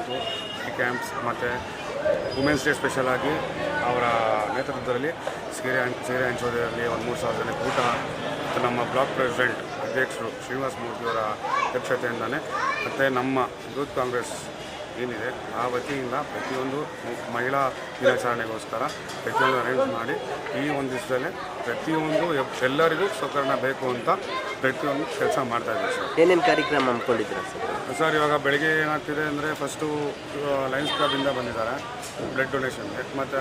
ಆಯಿತು. ಈ ಕ್ಯಾಂಪ್ಸ್ ಮತ್ತು ವುಮೆನ್ಸ್ ಡೇ ಸ್ಪೆಷಲ್ ಆಗಿ ಅವರ ನೇತೃತ್ವದಲ್ಲಿ ಸೀರೆ ಹಂಚೋದರಲ್ಲಿ ಒಂದು 3,000 ಜನಕ್ಕೆ ಊಟ ಮತ್ತು ನಮ್ಮ ಬ್ಲಾಕ್ ಪ್ರೆಸಿಡೆಂಟ್ ಅಧ್ಯಕ್ಷರು ಶ್ರೀನಿವಾಸ ಮೂರ್ತಿಯವರ ಅಧ್ಯಕ್ಷತೆಯಿಂದಲೇ ಮತ್ತು ನಮ್ಮ ಯೂತ್ ಕಾಂಗ್ರೆಸ್ ಏನಿದೆ ಆ ವತಿಯಿಂದ ಪ್ರತಿಯೊಂದು ಮಹಿಳಾ ದಿನಾಚರಣೆಗೋಸ್ಕರ ಪ್ರತಿಯೊಂದು ಅರೇಂಜ್ ಮಾಡಿ ಈ ಒಂದು ದಿವಸದಲ್ಲೇ ಪ್ರತಿಯೊಂದು ಎಲ್ಲರಿಗೂ ಸೌಕರ್ಯ ಬೇಕು ಅಂತ ಪ್ರತಿಯೊಂದು ಕೆಲಸ ಮಾಡ್ತಾಯಿದ್ದೀವಿ ಸರ್. ಏನೇನು ಕಾರ್ಯಕ್ರಮ ಹಮ್ಮಿಕೊಂಡಿದ್ದೀರಾ ಸರ್? ಇವಾಗ ಬೆಳಗ್ಗೆ ಏನಾಗ್ತಿದೆ ಅಂದರೆ ಫಸ್ಟು ಲಯನ್ಸ್ ಕ್ಲಬ್ಬಿಂದ ಬಂದಿದ್ದಾರೆ ಬ್ಲಡ್ ಡೊನೇಷನ್ಗೆ, ಮತ್ತು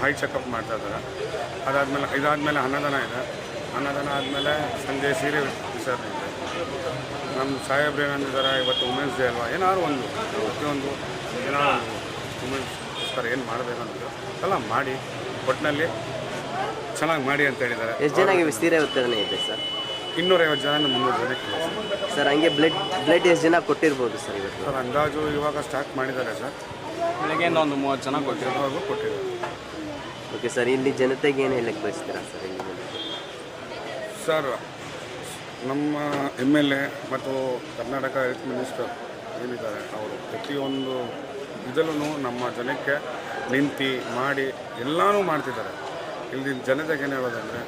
ಹೈಟ್ ಚೆಕಪ್ ಮಾಡ್ತಾಯಿದ್ದಾರೆ. ಇದಾದಮೇಲೆ ಅನ್ನದಾನ ಇದೆ. ಅನ್ನದಾನ ಆದಮೇಲೆ ಸಂಜೆ ಸೀರೆ ವಿಸರ್ಜನೆ ಇದೆ. ನಮ್ಮ ಸಾಹೇಬ್ರು ಏನಂದಿದ್ದಾರೆ, ಇವತ್ತು ವುಮೆನ್ಸ್ ಡೇ ಅಲ್ವಾ, ಏನಾದ್ರು ಒಂದು ಪ್ರತಿಯೊಂದು ಏನಾದ್ರು ಒಂದು ವುಮೆನ್ಸ್ಗೋಸ್ಕರ ಏನು ಮಾಡಬೇಕಂತ ಎಲ್ಲ ಮಾಡಿ ಒಟ್ಟಿನಲ್ಲಿ ಚೆನ್ನಾಗಿ ಮಾಡಿ ಅಂತ ಹೇಳಿದ್ದಾರೆ. ಎಷ್ಟು ಜನಕ್ಕೆ ಸೀರೆ ವಿತರಣೆ ಇದೆ ಸರ್? 250 ಜನ 300 ಜನಕ್ಕೆ ಸರ್. ಹಂಗೆ ಬ್ಲಡ್ ಎಷ್ಟು ಜನ ಕೊಟ್ಟಿರ್ಬೋದು ಸರ್ ಇವತ್ತು? ಸರ್ ಅಂದಾಜು ಇವಾಗ ಸ್ಟಾರ್ಟ್ ಮಾಡಿದ್ದಾರೆ ಸರ್. ಬೆಳಗ್ಗೆಯಿಂದ ಒಂದು 30 ಜನ ಕೊಟ್ಟಿರೋದು ಕೊಟ್ಟಿದ್ದಾರೆ. Okay sir. ಇಲ್ಲಿ ಜನತೆಗೆ ಏನು ಹೇಳಕ್ಕೆ ಬಯಸ್ತೀರಾ ಸರ್? ಇಲ್ಲಿ ಸರ್, ನಮ್ಮ MLA ಮತ್ತು ಕರ್ನಾಟಕ ಹೆಲ್ತ್ ಮಿನಿಸ್ಟರ್ ಏನಿದ್ದಾರೆ ಅವರು ಪ್ರತಿಯೊಂದು ಇದರಲ್ಲೂ ನಮ್ಮ ಜನಕ್ಕೆ ನಿಂತು ಮಾಡಿ ಎಲ್ಲನೂ ಮಾಡ್ತಿದ್ದಾರೆ. ಇಲ್ಲಿ ಜನತೆಗೆ ಏನು ಹೇಳೋದಂದರೆ,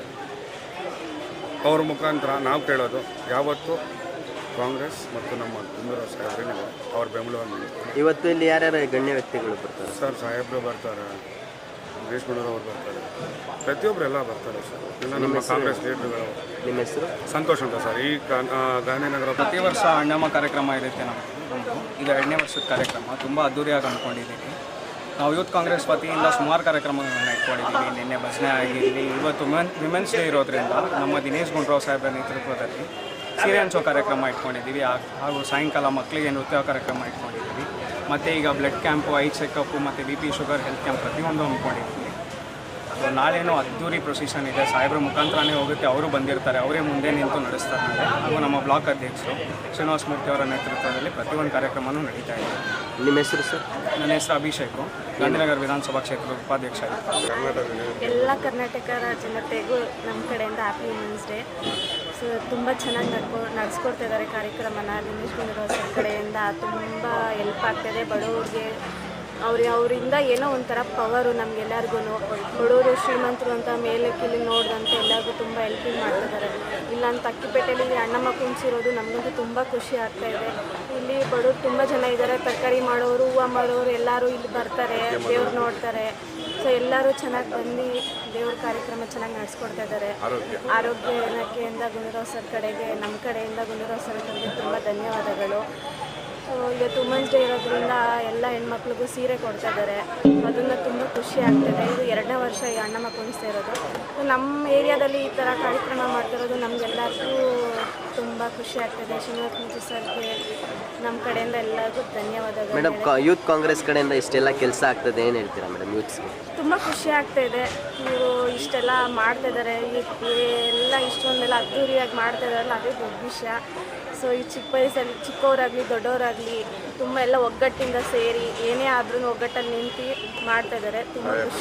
ಅವ್ರ ಮುಖಾಂತರ ನಾವು ಕೇಳೋದು ಯಾವತ್ತೂ ಕಾಂಗ್ರೆಸ್ ಮತ್ತು ನಮ್ಮ ಗುಂಡೂರಾವ್ ಸಾಹೇಬ್ರೇನಿದೆ ಅವ್ರ ಬೆಂಬಲವನ್ನು. ಇವತ್ತು ಇಲ್ಲಿ ಯಾರ್ಯಾರು ಗಣ್ಯ ವ್ಯಕ್ತಿಗಳು ಬರ್ತಾರೆ ಸರ್? ಸಾಹೇಬ್ರು ಬರ್ತಾರೆ, ಗಿರೀಶ್ ಗುಂಡೂರಾವ್ ಬರ್ತಾರೆ, ಪ್ರತಿಯೊಬ್ಬರೆಲ್ಲ ಬರ್ತಾರೆ ಸರ್. ಇನ್ನು ನಮ್ಮ ಕಾಂಗ್ರೆಸ್ ಲೀಡರ್ಗಳು. ನಿಮ್ಮ ಹೆಸರು? ಸಂತೋಷ್ ಅಂತ ಸರ್. ಈ ಗಾಂಧಿನಗರ ಪ್ರತಿ ವರ್ಷ ಅಣ್ಣಮ್ಮ ಕಾರ್ಯಕ್ರಮ ಇರುತ್ತೆ ನಮ್ಮದು. ಇದು 2ನೇ ವರ್ಷದ ಕಾರ್ಯಕ್ರಮ. ತುಂಬ ಅದ್ದೂರಿಯಾಗಿ ಅಂದ್ಕೊಂಡಿದ್ದೀವಿ. ನಾವು ಯೂತ್ ಕಾಂಗ್ರೆಸ್ ವತಿಯಿಂದ ಸುಮಾರು ಕಾರ್ಯಕ್ರಮಗಳನ್ನ ಇಟ್ಕೊಂಡಿದ್ದೀವಿ. ನಿನ್ನೆ ಭಜನೆ ಆಗಿರಲಿ, ಇವತ್ತು ವಿಮೆನ್ಸ್ ಡೇ ಇರೋದ್ರಿಂದ ನಮ್ಮ ದಿನೇಶ್ ಗುಂಡೂರಾವ್ ಸಾಹೇಬ್ರ ನೇತೃತ್ವದಲ್ಲಿ ಸೀರೆ ಹಂಚೋ ಕಾರ್ಯಕ್ರಮ ಇಟ್ಕೊಂಡಿದ್ದೀವಿ. ಹಾಗೂ ಸಾಯಂಕಾಲ ಮಕ್ಕಳಿಗೆ ನೃತ್ಯ ಕಾರ್ಯಕ್ರಮ ಇಟ್ಕೊಂಡಿದ್ದೀವಿ. ಮತ್ತು ಈಗ ಬ್ಲಡ್ ಕ್ಯಾಂಪು, ಐ ಚೆಕಪ್ಪು ಮತ್ತು BP ಶುಗರ್ ಹೆಲ್ತ್ ಕ್ಯಾಂಪ್ ಪ್ರತಿಯೊಂದು ಹಮ್ಮಿಕೊಂಡಿದ್ದೀವಿ. ಸೊ ನಾಳೆನೂ ಅದ್ದೂರಿ ಪ್ರೊಸೆಷನ್ ಇದೆ. ಸಾಹೇಬ್ರ ಮುಖಾಂತರನೇ ಹೋಗುತ್ತೆ. ಅವರು ಬಂದಿರ್ತಾರೆ, ಅವರೇ ಮುಂದೆ ನಿಂತು ನಡೆಸ್ತಾರೆ ನಾಳೆ. ಹಾಗೂ ನಮ್ಮ ಬ್ಲಾಕ್ ಅಧ್ಯಕ್ಷರು ಶ್ರೀನಿವಾಸ ಮೂರ್ತಿ ಅವರ ನೇತೃತ್ವದಲ್ಲಿ ಪ್ರತಿಯೊಂದು ಕಾರ್ಯಕ್ರಮವೂ ನಡೀತಾ ಇದೆ. ನಿಮ್ಮ ಹೆಸರು ಸರ್? ನನ್ನ ಹೆಸರು ಅಭಿಷೇಕು, ಗಾಂಧಿನಗರ ವಿಧಾನಸಭಾ ಕ್ಷೇತ್ರದ ಉಪಾಧ್ಯಕ್ಷ. ಎಲ್ಲ ಕರ್ನಾಟಕ ಜನತೆಗೂ ನಮ್ಮ ಕಡೆಯಿಂದ ಹ್ಯಾಪಿ ವುಮೆನ್ಸ್ ಡೇ. ಸೊ ತುಂಬ ಚೆನ್ನಾಗಿ ನಡೆಸ್ಕೊಡ್ತಾ ಇದ್ದಾರೆ ಕಾರ್ಯಕ್ರಮನ. ದಿನೇಶ್ ಗುಂಡೂರಾವ್ ಸರ್ ಕಡೆಯಿಂದ ತುಂಬ ಹೆಲ್ಪ್ ಆಗ್ತಾಯಿದೆ ಬಡವ್ರಿಗೆ. ಅವರಿಂದ ಏನೋ ಒಂಥರ ಪವರು ನಮಗೆಲ್ಲರಿಗೂ. ಬಡವರು ಶ್ರೀಮಂತರು ಅಂತ ಮೇಲೆ ಕೀಲಿ ನೋಡಿದಂತೆ ಎಲ್ಲರಿಗೂ ತುಂಬ ಹೆಲ್ಪಿಂಗ್ ಮಾಡ್ತಿದ್ದಾರೆ. ಇಲ್ಲ ಅಂತ ಅಕ್ಕಿಪೇಟೆಯಲ್ಲಿ ಅಣ್ಣಮ್ಮ ಕುಣಿಸಿರೋದು ನಮಗಂತೂ ತುಂಬ ಖುಷಿ ಆಗ್ತಾಯಿದೆ. ಇಲ್ಲಿ ಬಡವರು ತುಂಬ ಜನ ಇದ್ದಾರೆ. ತರಕಾರಿ ಮಾಡೋರು, ಹೂವು ಮಾಡೋರು ಎಲ್ಲರೂ ಇಲ್ಲಿ ಬರ್ತಾರೆ, ದೇವ್ರು ನೋಡ್ತಾರೆ. ಸೊ ಎಲ್ಲರೂ ಚೆನ್ನಾಗಿ ಬಂದು ದೇವ್ರ ಕಾರ್ಯಕ್ರಮ ಚೆನ್ನಾಗಿ ನಡೆಸ್ಕೊಡ್ತಾ ಇದ್ದಾರೆ. ಆರೋಗ್ಯ ಇಲಾಖೆಯಿಂದ ಗುಂಡೂರಾವ್ ಸರ್ ಕಡೆಗೆ, ನಮ್ಮ ಕಡೆಯಿಂದ ಗುಂಡೂರಾವ್ ಸರ್ ಕಡೆಗೆ ತುಂಬ ಧನ್ಯವಾದಗಳು. ಇವತ್ತು ವುಮೆನ್ಸ್ ಡೇ ಇರೋದ್ರಿಂದ ಎಲ್ಲ ಹೆಣ್ಮಕ್ಳಿಗೂ ಸೀರೆ ಕೊಡ್ತಾ ಇದ್ದಾರೆ. ಅದನ್ನು ತುಂಬ ಖುಷಿ ಆಗ್ತಿದೆ. ಇದು 2ನೇ ವರ್ಷ ಈ ಅಣ್ಣಮ್ಮ ಕುಣಿಸ್ತಾ ಇರೋದು. ನಮ್ಮ ಏರಿಯಾದಲ್ಲಿ ಈ ಥರ ಕಾರ್ಯಕ್ರಮ ಮಾಡ್ತಿರೋದು ನಮಗೆಲ್ಲರಿಗೂ ತುಂಬ ಖುಷಿ ಆಗ್ತಿದೆ. ಶ್ರೀನಿವಾಸ ಮೂರ್ತಿ ಸರ್ಗೆ ನಮ್ಮ ಕಡೆಯಿಂದ ಎಲ್ಲರಿಗೂ ಧನ್ಯವಾದಗಳು. ಮೇಡಮ್, ಯೂತ್ ಕಾಂಗ್ರೆಸ್ ಕಡೆಯಿಂದ ಇಷ್ಟೆಲ್ಲ ಕೆಲಸ ಆಗ್ತದೆ, ಏನು ಹೇಳ್ತೀರಾ ಮೇಡಮ್ ಯೂತ್ಸ್ಗೆ? ತುಂಬ ಖುಷಿ ಆಗ್ತಾಯಿದೆ. ಇವರು ಇಷ್ಟೆಲ್ಲ ಮಾಡ್ತಾಯಿದ್ದಾರೆ. ಎಲ್ಲ ಇಷ್ಟೊಂದೆಲ್ಲ ಅದ್ದೂರಿಯಾಗಿ ಮಾಡ್ತಾಯಿದ್ದಾರಲ್ಲ, ಅದೇ ದೊಡ್ಡ ವಿಷಯ. ಸೊ ಈ ಚಿಕ್ಕ ವಯಸ್ಸಲ್ಲಿ ಚಿಕ್ಕವರಾಗಲಿ ದೊಡ್ಡವರಾಗಲಿ ತುಂಬ ಎಲ್ಲ ಒಗ್ಗಟ್ಟಿಂದ ಸೇರಿ ಏನೇ ಆದ್ರೂ ಒಗ್ಗಟ್ಟಲ್ಲಿ ನಿಂತು ಮಾಡ್ತಾಯಿದ್ದಾರೆ. ತುಂಬ ಖುಷಿ.